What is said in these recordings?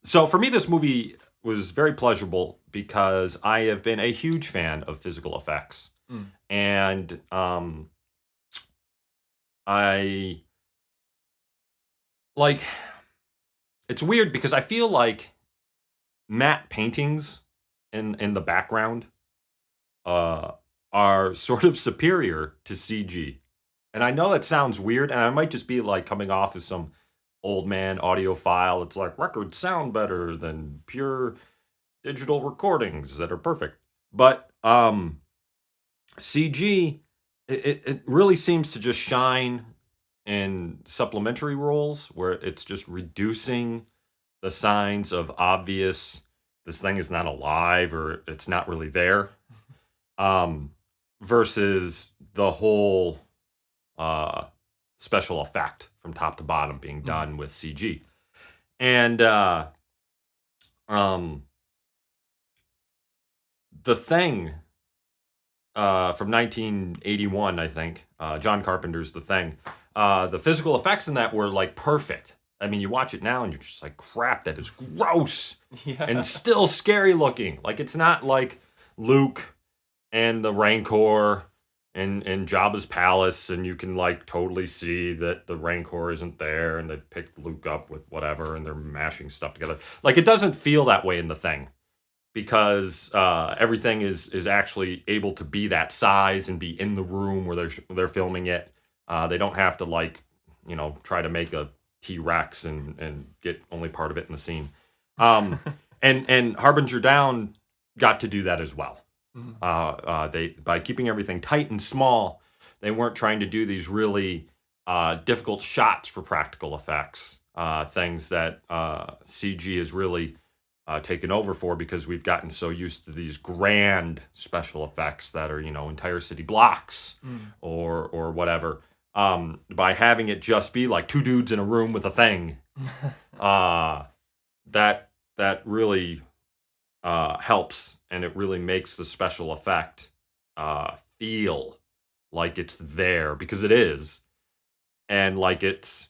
So for me, this movie was very pleasurable because I have been a huge fan of physical effects, Mm. and I like. It's weird because I feel like matte paintings in the background uh, are sort of superior to CG. And I know that sounds weird, and I might just be like coming off as some old man audiophile. It's like records sound better than pure digital recordings that are perfect. But CG, it really seems to just shine in supplementary roles where it's just reducing the signs of obvious this thing is not alive or it's not really there, um, versus the whole uh, special effect from top to bottom being Mm. done with CG. And um, the thing from 1981, I think, John Carpenter's The Thing. The physical effects in that were like perfect. I mean, you watch it now and you're just like, crap, that is gross and Yeah. still scary looking. Like, it's not like Luke and the Rancor and Jabba's palace, and you can like totally see that the Rancor isn't there, and they've picked Luke up with whatever, and they're mashing stuff together. Like, it doesn't feel that way in the thing because everything is actually able to be that size and be in the room where they're filming it. They don't have to like try to make a T Rex and get only part of it in the scene. Um, and Harbinger Down got to do that as well. Mm. They by keeping everything tight and small, they weren't trying to do these really difficult shots for practical effects. Things that CG is really taken over for because we've gotten so used to these grand special effects that are entire city blocks Mm. or whatever. By having it just be like two dudes in a room with a thing, uh, that really helps, and it really makes the special effect feel like it's there because it is, and like it's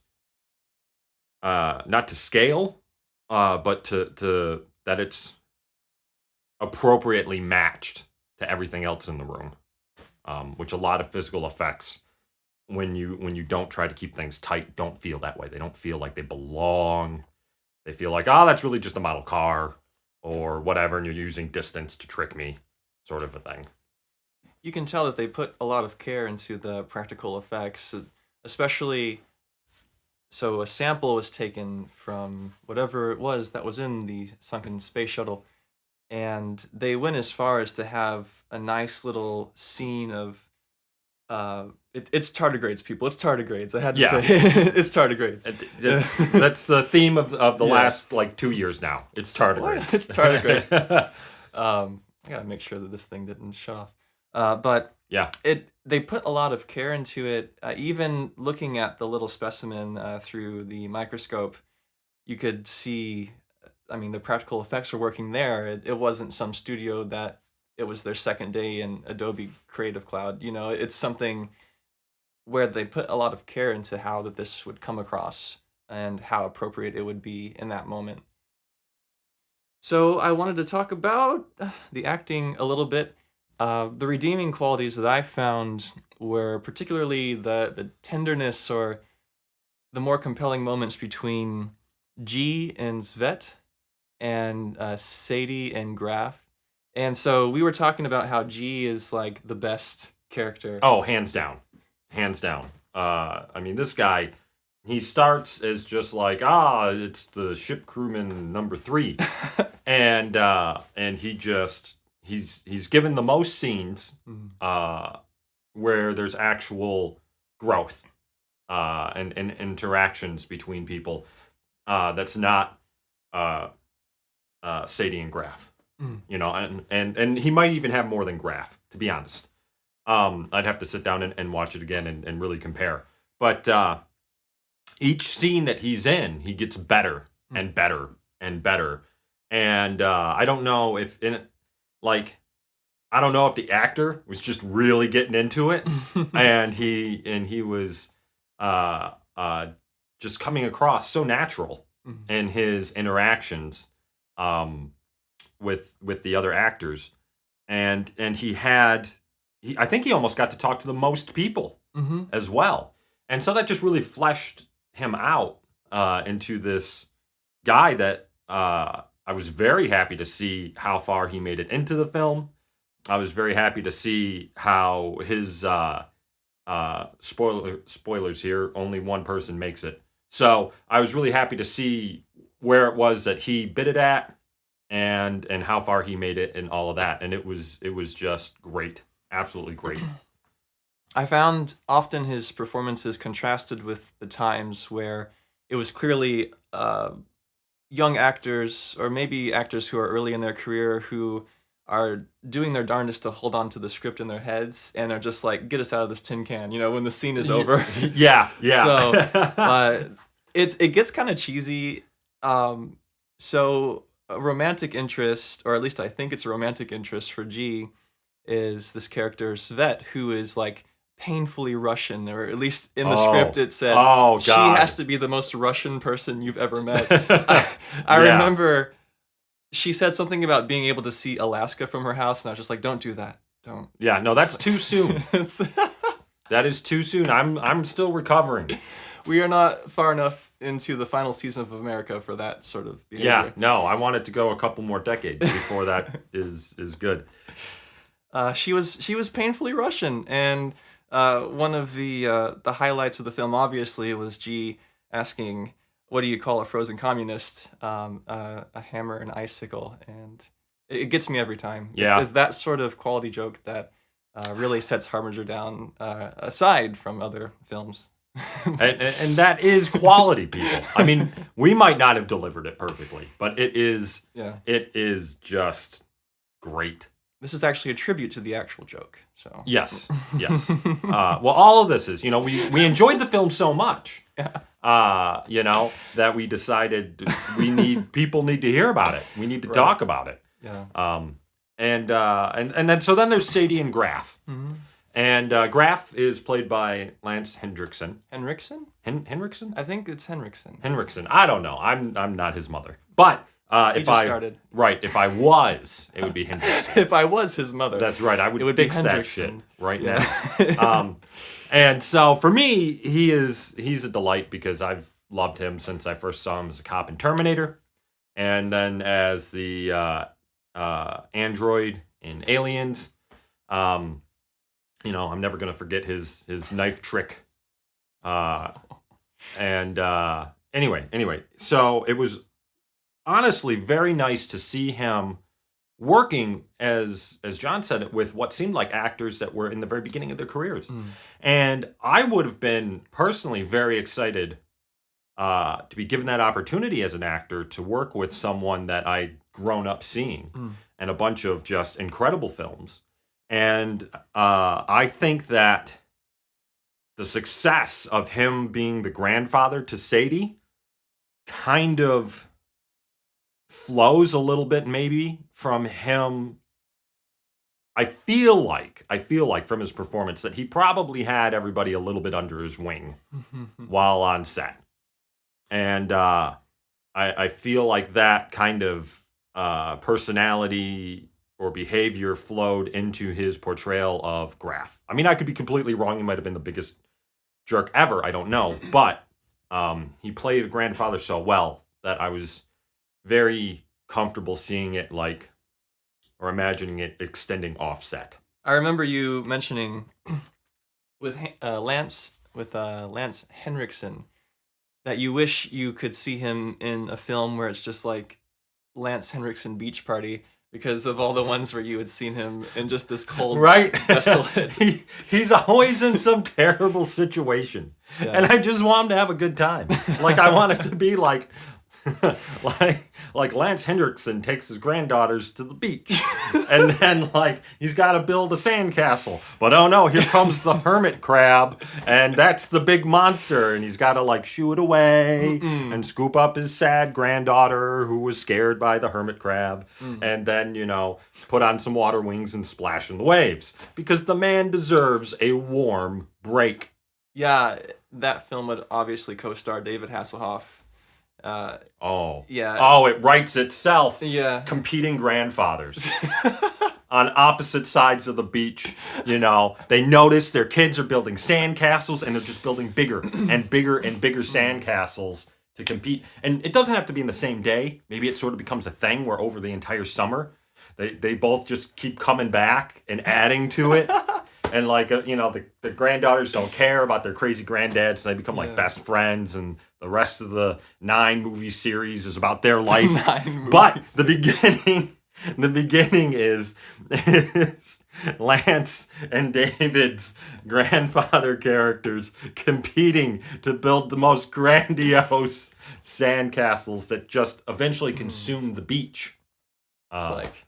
not to scale, but to that it's appropriately matched to everything else in the room. Which a lot of physical effects, when you don't try to keep things tight, don't feel that way. They don't feel like they belong. They feel like, oh, that's really just a model car or whatever, and you're using distance to trick me, sort of a thing. You can tell that they put a lot of care into the practical effects, especially so a sample was taken from whatever it was that was in the sunken space shuttle, and they went as far as to have a nice little scene of it's tardigrades, people. It's tardigrades. I had to say Yeah, it's tardigrades. that's the theme of the Yeah. last like 2 years now. It's What? tardigrades. It's tardigrades. I gotta make sure that this thing didn't shut off. But Yeah. they put a lot of care into it. Even looking at the little specimen through the microscope, you could see. I mean, the practical effects were working there. It wasn't some studio that it was their second day in Adobe Creative Cloud. It's something where they put a lot of care into how that this would come across and how appropriate it would be in that moment. So I wanted to talk about the acting a little bit. The redeeming qualities that I found were particularly the tenderness or the more compelling moments between G and Svet and Sadie and Graf. And so we were talking about how G is like the best character. Oh, hands down, hands down. I mean, this guy, he starts as just like, it's the ship crewman number three, and he's given the most scenes Mm. uh, where there's actual growth and interactions between people. That's not uh, Sadie and Graf, Mm. and he might even have more than Graf, to be honest. I'd have to sit down and watch it again and really compare. But each scene that he's in, he gets better Mm. and better and better. And I don't know if like I don't know if the actor was just really getting into it, and he was uh, uh, just coming across so natural Mhm. in his interactions um, with the other actors, and I think he almost got to talk to the most people Mhm. as well, and so that just really fleshed him out into this guy that I was very happy to see how far he made it into the film. I was very happy to see how his spoilers here. Only one person makes it, so I was really happy to see where it was that he bit it at, and how far he made it, and all of that. And it was just great, absolutely great. I found often his performances contrasted with the times where it was clearly young actors, or maybe actors who are early in their career, who are doing their darndest to hold on to the script in their heads and are just like, get us out of this tin can, when the scene is over. Yeah, So yeah. uh, it gets kind of cheesy. So a romantic interest, or at least I think it's a romantic interest for G, is this character Svet, who is like painfully Russian, or at least in the script Oh, it said oh she has God. to be the most Russian person you've ever met. I Yeah, remember she said something about being able to see Alaska from her house, and I was just like, "Don't do that. Don't." yeah. No, Just that's too soon. it's- That is too soon. I'm still recovering. we are not far enough into the final season of America for that sort of Yeah, behavior. no, I want it to go a couple more decades before that is good. She was painfully Russian, and one of the highlights of the film, obviously, was G asking, "What do you call a frozen communist?" A hammer and icicle, and it gets me every time. Yeah, It's that sort of quality joke that really sets Harbinger down aside from other films. and that is quality, people. I mean, we might not have delivered it perfectly, but Yeah, it is just great. this is actually a tribute to the actual joke. So Yes, yes. Well, all of this is, we enjoyed the film so much, yeah, that we decided people need to hear about it. We need to right. talk about it. Yeah. And then so then there's Sadie and Graf, Hmm. and Graf is played by Lance Hendrickson. Henriksen? Henriksen? I think it's Henriksen. Henriksen. I don't know. I'm not his mother, but He if just I started. right, if I was, it would be Hendrickson. If I was his mother, That's right. I would it would be fix that shit Hendrickson. right Yeah. now. And so for me, he's a delight because I've loved him since I first saw him as a cop in Terminator, and then as the android in Aliens. I'm never gonna forget his knife trick. Uh, and anyway, so it was honestly very nice to see him working, as John said, with what seemed like actors that were in the very beginning of their careers. Mm. And I would have been personally very excited to be given that opportunity as an actor to work with someone that I'd grown up seeing Mm. and a bunch of just incredible films. And I think that the success of him being the grandfather to Sadie kind of flows a little bit maybe from him. I feel like from his performance that he probably had everybody a little bit under his wing while on set. And I feel like that kind of personality or behavior flowed into his portrayal of Graf. I mean, I could be completely wrong. He might have been the biggest jerk ever. I don't know. But he played a grandfather so well that I was very comfortable seeing it or imagining it extending offset. I remember you mentioning with Lance Henriksen that you wish you could see him in a film where it's just like Lance Henriksen Beach Party, because of all the ones where you had seen him in just this cold, Right? desolate. He's always in some terrible situation. Yeah. And I just want him to have a good time. Like, I want it to be like Lance Hendrickson takes his granddaughters to the beach, and then he's got to build a sandcastle. But oh no, here comes the hermit crab, and that's the big monster, and he's got to shoo it away and scoop up his sad granddaughter who was scared by the hermit crab, and then put on some water wings and splash in the waves because the man deserves a warm break. Yeah, that film would obviously co-star David Hasselhoff Uh, Oh. yeah, Oh, it writes itself. yeah. Competing grandfathers on opposite sides of the beach. They notice their kids are building sandcastles, and they're just building bigger and bigger and bigger sandcastles to compete. And it doesn't have to be in the same day. Maybe it sort of becomes a thing where over the entire summer, they both just keep coming back and adding to it. And the granddaughters don't care about their crazy granddads, so they become like Yeah. best friends, and the rest of the 9 movie series is about their life. 9 But movies. the beginning is Lance and David's grandfather characters competing to build the most grandiose sandcastles that just eventually consume the beach. It's like,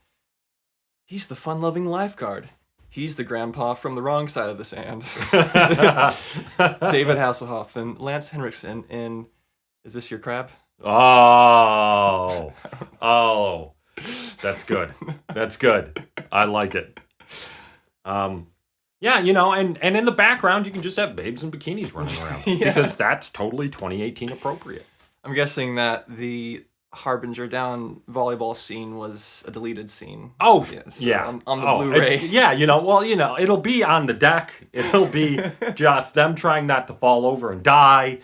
he's the fun-loving lifeguard. He's the grandpa from the wrong side of the sand. David Hasselhoff and Lance Henriksen in Is This Your Crab? Oh, that's good. That's good. I like it. Yeah, and in the background you can just have babes in bikinis running around because that's totally 2018 appropriate. I'm guessing that the Harbinger down volleyball scene was a deleted scene. Oh, So yeah. on the Blu-ray. It'll be on the deck. It'll be just them trying not to fall over and die.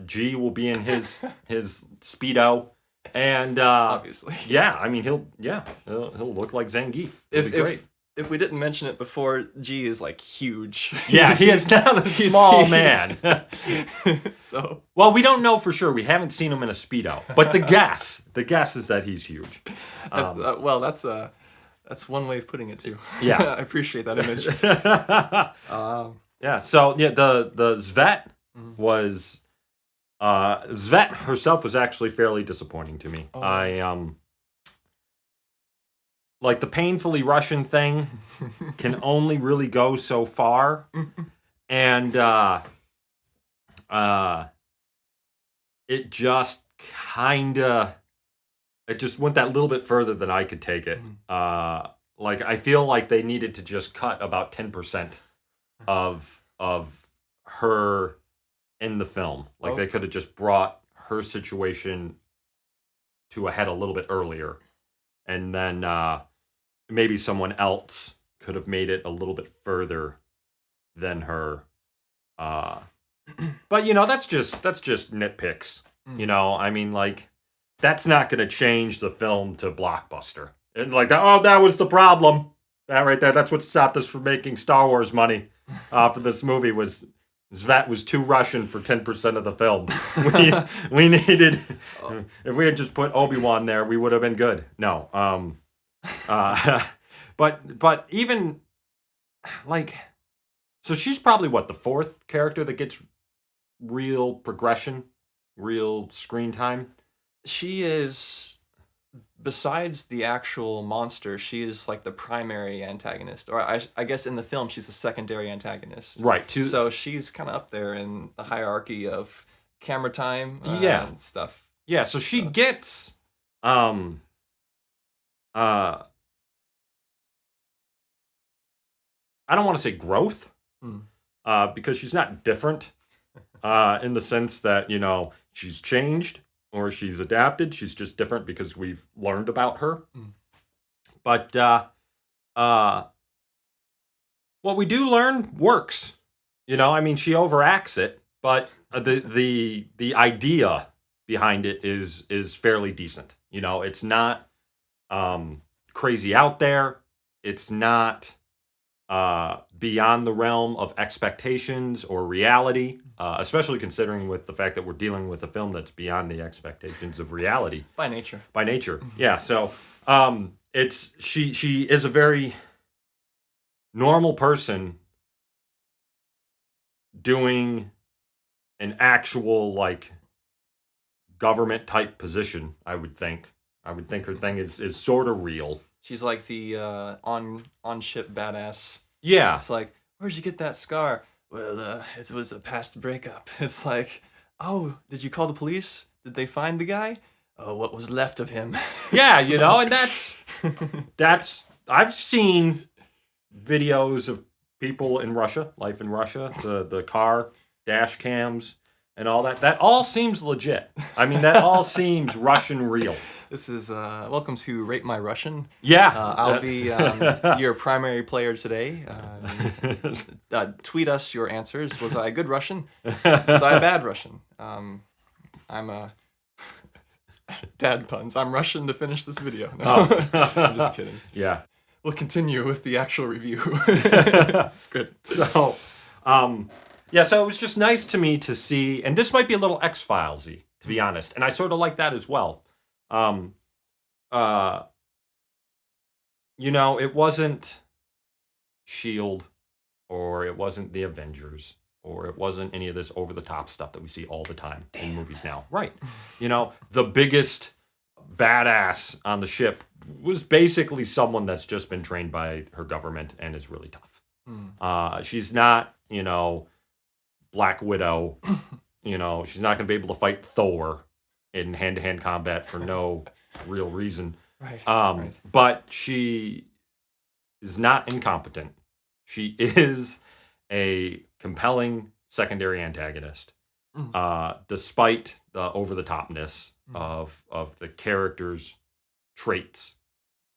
G will be in his Speedo. And Obviously. yeah, I mean he'll look like Zangief. It'll be great. If we didn't mention it before, G is like huge. Yeah, he is not a small man. So Well, we don't know for sure. We haven't seen him in a Speedo. But the guess is that he's huge. that's one way of putting it too. Yeah. I appreciate that image. Yeah, so the Zvet was Zvet herself was actually fairly disappointing to me. Oh. I like the painfully Russian thing can only really go so far. And it just went that little bit further than I could take it. I feel like they needed to just cut about 10% of her in the film. Like they could have just brought her situation to a head a little bit earlier, and then maybe someone else could have made it a little bit further than her. But that's just nitpicks. I mean, like, that's not going to change the film to blockbuster. And like that, that was the problem. That right there, that's what stopped us from making Star Wars money for this movie. Was Zvet was too Russian for 10% of the film. We needed, if we had just put Obi-Wan there, we would have been good. No, but even like, so she's probably the 4th character that gets real progression, real screen time. She is, besides the actual monster, she is like the primary antagonist, or I guess in the film she's the secondary antagonist. Right. So she's kind of up there in the hierarchy of camera time. And stuff. Yeah. So she gets I don't want to say growth, because she's not different in the sense that, she's changed or she's adapted. She's just different because we've learned about her. But what we do learn works. I mean, she overacts it, but the idea behind it is fairly decent. It's not crazy out there. It's not beyond the realm of expectations or reality, especially considering with the fact that we're dealing with a film that's beyond the expectations of reality. By nature. Yeah. So she is a very normal person doing an actual like government type position. I would think her thing is sort of real. She's like the on ship badass. Yeah. It's like, where'd you get that scar? Well, it was a past breakup. It's like, oh, did you call the police? Did they find the guy? Oh, what was left of him? Yeah, and that's I've seen videos of people in Russia, life in Russia, the car dash cams and all that. That all seems legit. I mean, that all seems Russian real. This is welcome to Rate My Russian. Yeah. I'll be your primary player today. Tweet us your answers. Was I a good Russian? Was I a bad Russian? I'm a dad puns. I'm Russian to finish this video. No, I'm just kidding. Yeah. We'll continue with the actual review. It's good. So, yeah, so it was just nice to me to see, and this might be a little X-Files-y, to be honest, and I sort of like that as well. It wasn't SHIELD, or it wasn't the Avengers, or it wasn't any of this over-the-top stuff that we see all the time in movies now. Right. The biggest badass on the ship was basically someone that's just been trained by her government and is really tough. She's not, Black Widow. She's not going to be able to fight Thor in hand-to-hand combat for no real reason. Right. But she is not incompetent. She is a compelling secondary antagonist, despite the over-the-topness of the character's traits.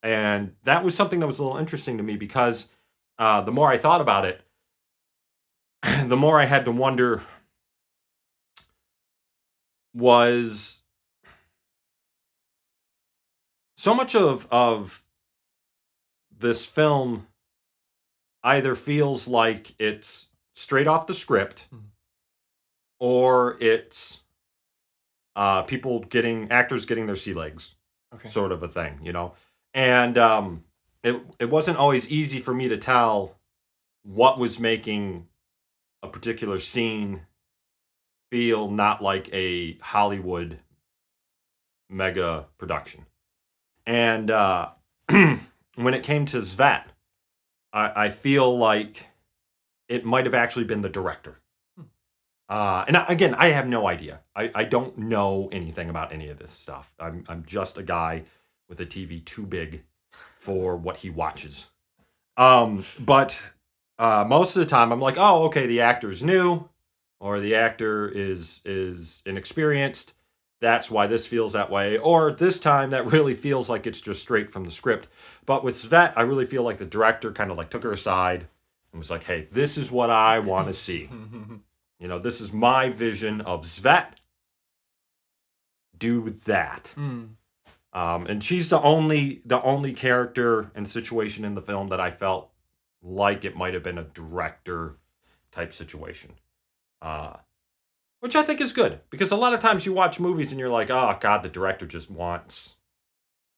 And that was something that was a little interesting to me because the more I thought about it, the more I had to wonder, was so much of this film either feels like it's straight off the script, or it's actors getting their sea legs, sort of a thing, And it wasn't always easy for me to tell what was making a particular scene feel not like a Hollywood mega production. And when it came to Svet, I feel like it might have actually been the director. Again, I have no idea. I don't know anything about any of this stuff. I'm just a guy with a TV too big for what he watches. But most of the time, I'm like, oh, okay, the actor's new, or the actor is inexperienced. That's why this feels that way. Or this time, that really feels like it's just straight from the script. But with Svet, I really feel like the director kind of like took her aside and was like, hey, this is what I want to see. This is my vision of Svet. Do that. And she's the only character and situation in the film that I felt like it might have been a director type situation. Which I think is good, because a lot of times you watch movies and you're like, oh God, the director just wants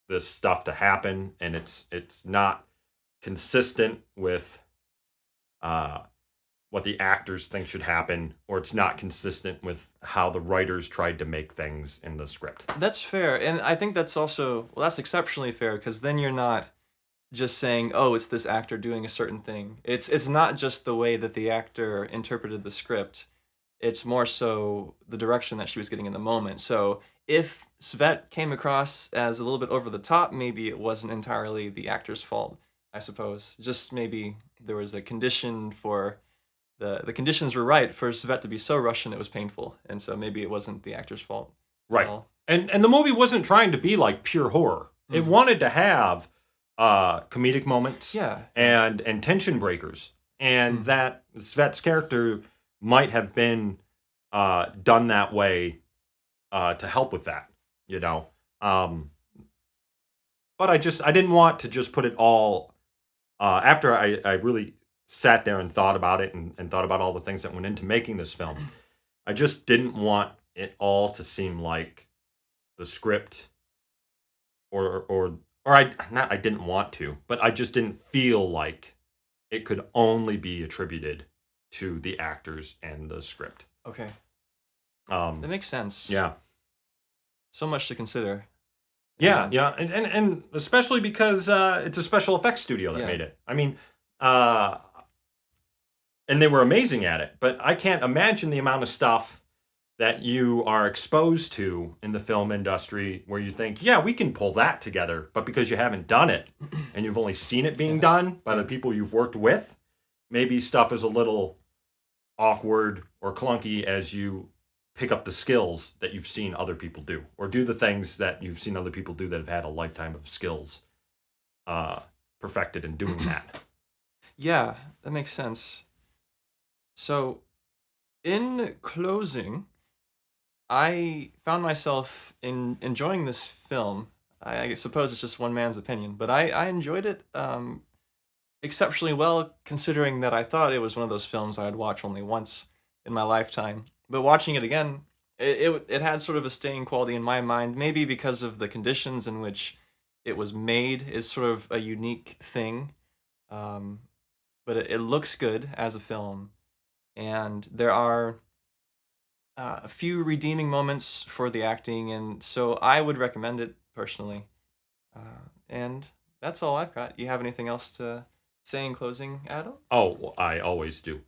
this stuff to happen, and it's not consistent with what the actors think should happen, or it's not consistent with how the writers tried to make things in the script. That's fair, and I think that's also, that's exceptionally fair, because then you're not just saying, oh, it's this actor doing a certain thing. It's not just the way that the actor interpreted the script. It's more so the direction that she was getting in the moment. So if Svet came across as a little bit over the top, maybe it wasn't entirely the actor's fault, I suppose. Just maybe there was a condition for the conditions were right for Svet to be so Russian it was painful, and so maybe it wasn't the actor's fault. Right. And the movie wasn't trying to be like pure horror. It wanted to have comedic moments, and tension breakers, and that Svet's character might have been done that way to help with that, But I didn't want to just put it all, after I really sat there and thought about it and thought about all the things that went into making this film, I just didn't want it all to seem like the script, or I didn't want to, but I just didn't feel like it could only be attributed to the actors and the script. Okay. That makes sense. Yeah. So much to consider. Yeah, and especially because it's a special effects studio that made it. I mean, and they were amazing at it, but I can't imagine the amount of stuff that you are exposed to in the film industry where you think, yeah, we can pull that together, but because you haven't done it and you've only seen it being done by the people you've worked with, maybe stuff is a little awkward or clunky as you pick up the skills that you've seen other people do, or do the things that you've seen other people do that have had a lifetime of skills perfected in doing that. Yeah, that makes sense. So, in closing, I found myself enjoying this film. I suppose it's just one man's opinion, but I enjoyed it exceptionally well, considering that I thought it was one of those films I'd watch only once in my lifetime. But watching it again, it had sort of a staying quality in my mind, maybe because of the conditions in which it was made is sort of a unique thing. Um, but it looks good as a film, and there are a few redeeming moments for the acting, and so I would recommend it personally. And that's all I've got. You have anything else to say in closing, Adam? Oh, well, I always do.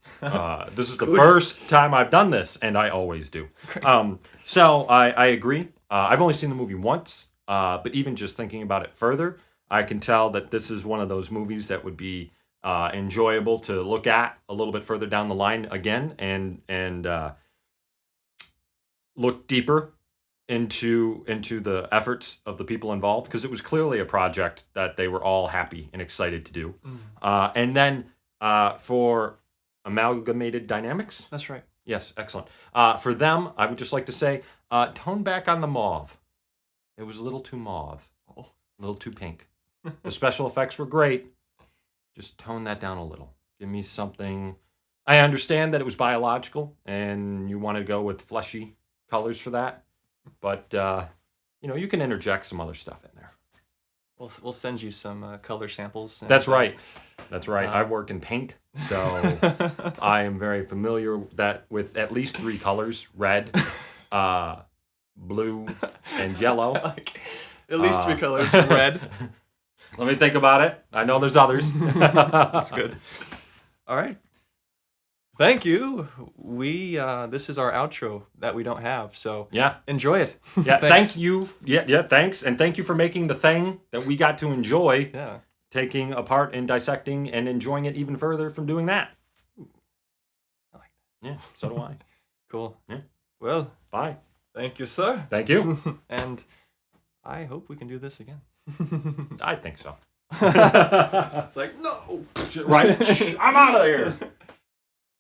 This is the Good. first time I've done this, and I always do. Great. So I agree. I've only seen the movie once, but even just thinking about it further, I can tell that this is one of those movies that would be enjoyable to look at a little bit further down the line again, and look deeper into the efforts of the people involved, because it was clearly a project that they were all happy and excited to do. And then for Amalgamated Dynamics, That's right. yes, excellent. For them, I would just like to say, tone back on the mauve. It was a little too mauve, Oh. a little too pink. The special effects were great. Just tone that down a little. Give me something. I understand that it was biological, and you want to go with fleshy colors for that, but you can interject some other stuff in there. We'll send you some color samples. And, That's right. That's right. uh, I work in paint, so I am very familiar with at least 3 colors: red, blue, and yellow. Like, at least 3 Uh, colors. Red. Let me think about it. I know there's others. That's good. All right. Thank you. This is our outro that we don't have, so Yeah. enjoy it. Yeah. Thanks. Thank you. Yeah. Thanks, and thank you for making the thing that we got to enjoy, Yeah. taking apart and dissecting and enjoying it even further from doing that. I like Yeah. So do I. Cool. Yeah. Well, Bye. thank you, sir. Thank you. And I hope we can do this again. I think so. It's like, no. Right. I'm out of here.